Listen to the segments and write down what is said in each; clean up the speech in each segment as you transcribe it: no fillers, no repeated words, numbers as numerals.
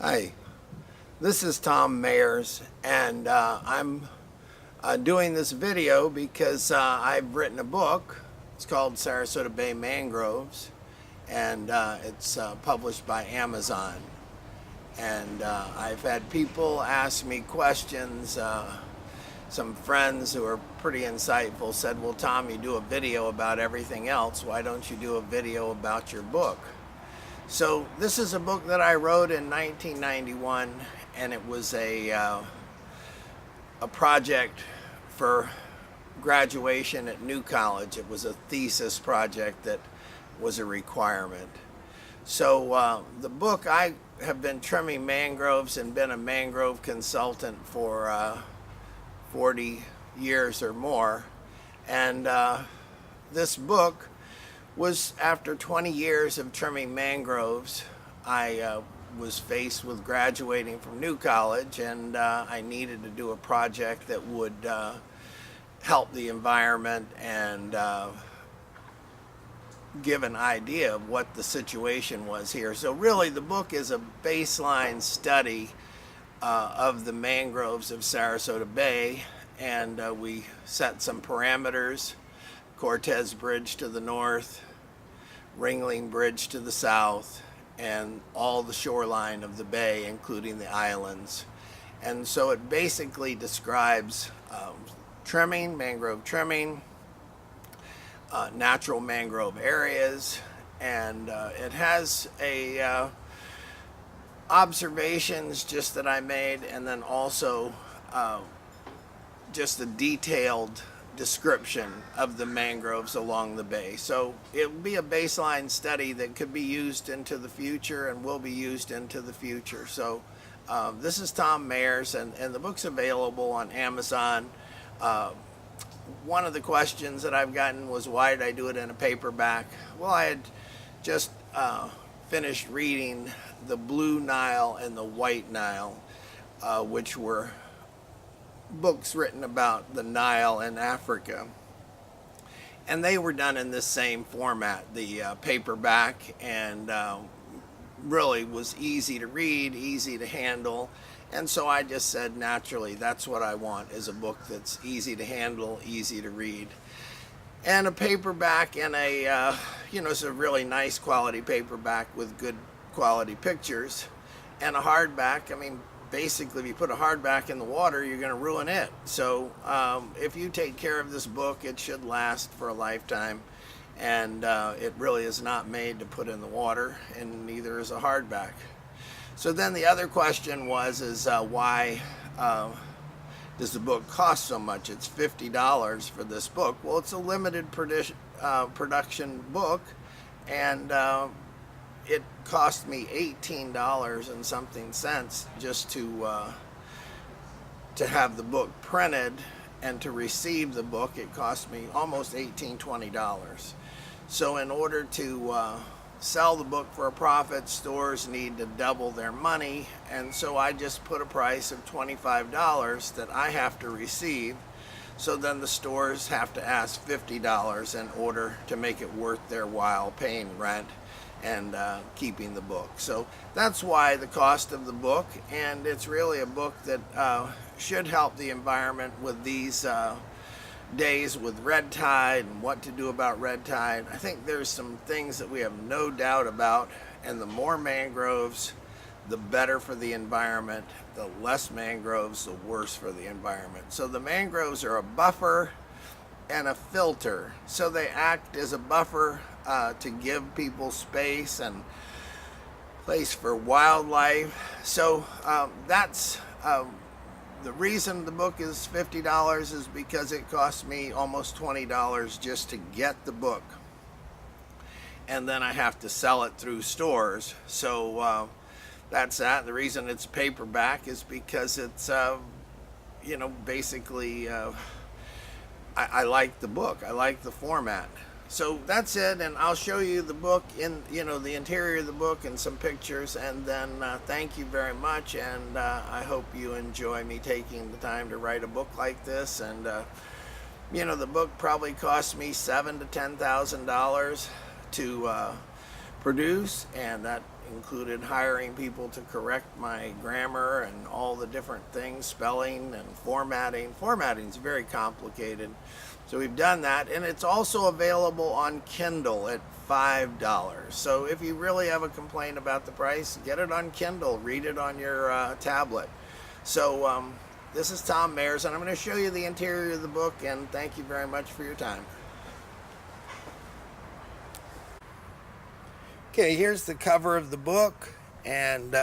Hi, this is Tom Mayers, and I'm doing this video because I've written a book. It's called Sarasota Bay Mangroves, and it's published by Amazon. And I've had people ask me questions. Some friends who are pretty insightful said, well, Tom, you do a video about everything else. Why don't you do a video about your book? So this is a book that I wrote in 1991, and it was a project for graduation at New College. It was a thesis project that was a requirement. So the book, I have been trimming mangroves and been a mangrove consultant for 40 years or more. And this book was after 20 years of trimming mangroves. I was faced with graduating from New College, and I needed to do a project that would help the environment and give an idea of what the situation was here. So really the book is a baseline study of the mangroves of Sarasota Bay, and we set some parameters: Cortez Bridge to the north, Ringling Bridge to the south, and all the shoreline of the bay, including the islands. And so it basically describes trimming, mangrove trimming, natural mangrove areas, and it has observations just that I made, and then also just a detailed description of the mangroves along the bay. So it will be a baseline study that could be used into the future and will be used into the future. So this is Tom Mayers, and the book's available on Amazon. One of the questions that I've gotten was, why did I do it in a paperback? Well, I had just finished reading the Blue Nile and the White Nile, which were books written about the Nile in Africa, and they were done in this same format, the paperback, and really was easy to read, easy to handle. And so I just said, naturally, that's what I want, is a book that's easy to handle, easy to read. And a paperback, and it's a really nice quality paperback with good quality pictures. And a hardback, I mean, basically, if you put a hardback in the water, you're going to ruin it. So if you take care of this book, it should last for a lifetime. And it really is not made to put in the water, and neither is a hardback. So then the other question was, why does the book cost so much? It's $50 for this book. Well, it's a limited production book, and it cost me $18 and something cents just to have the book printed, and to receive the book it cost me almost $20. So in order to sell the book for a profit, stores need to double their money, and so I just put a price of $25 that I have to receive. So then the stores have to ask $50 in order to make it worth their while paying rent and keeping the book. So that's why the cost of the book, and it's really a book that should help the environment with these days with red tide and what to do about red tide. I think there's some things that we have no doubt about, and the more mangroves, the better for the environment. The less mangroves, the worse for the environment. So the mangroves are a buffer and a filter. So they act as a buffer to give people space and place for wildlife. So that's the reason the book is $50 is because it cost me almost $20 just to get the book, and then I have to sell it through stores. So that's that. The reason it's paperback is because it's basically I like the book. I like the format. So that's it, and I'll show you the book in the interior of the book and some pictures, and then thank you very much, and I hope you enjoy me taking the time to write a book like this. And the book probably cost me $7,000 to $10,000 to produce, and that included hiring people to correct my grammar and all the different things, spelling and formatting. Formatting is very complicated. So we've done that, and it's also available on Kindle at $5. So if you really have a complaint about the price, get it on Kindle, read it on your tablet. So this is Tom Mayers, and I'm going to show you the interior of the book, and thank you very much for your time. Okay, here's the cover of the book, and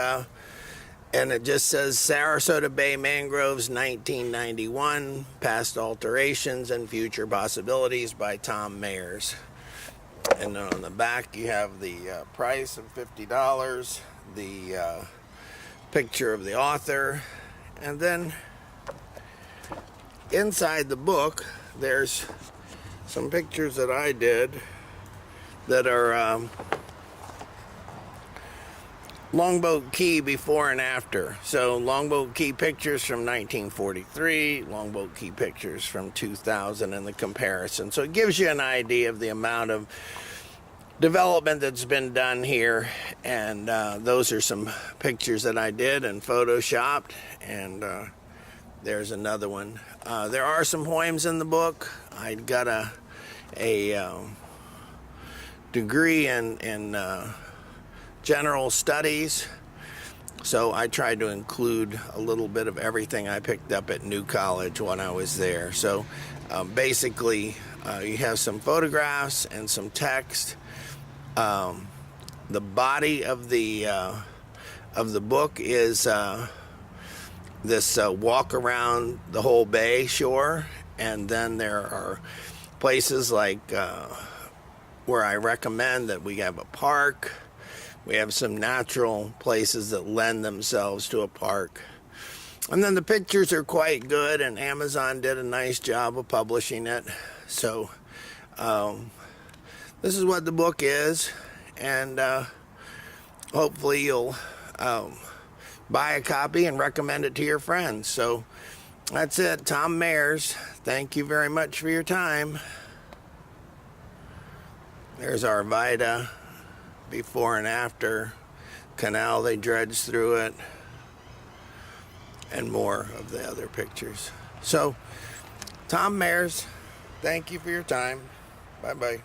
it just says Sarasota Bay Mangroves 1991, Past Alterations and Future Possibilities by Tom Mayers. And then on the back you have the price of $50, the picture of the author, and then inside the book there's some pictures that I did that are Longboat Key before and after. So Longboat Key pictures from 1943, Longboat Key pictures from 2000, and the comparison. So it gives you an idea of the amount of development that's been done here. And those are some pictures that I did and photoshopped. And there's another one. There are some poems in the book. I got a degree in general studies, so I tried to include a little bit of everything I picked up at New College when I was there. So basically you have some photographs and some text. The body of the book is this walk around the whole bay shore, and then there are places like where I recommend that we have a park. We have some natural places that lend themselves to a park. And then the pictures are quite good, and Amazon did a nice job of publishing it. So this is what the book is, and hopefully you'll buy a copy and recommend it to your friends. So that's it. Tom Mayers, thank you very much for your time. There's Arvida. Before and after, canal they dredged through it, and more of the other pictures. So, Tom Mayers, thank you for your time. Bye-bye.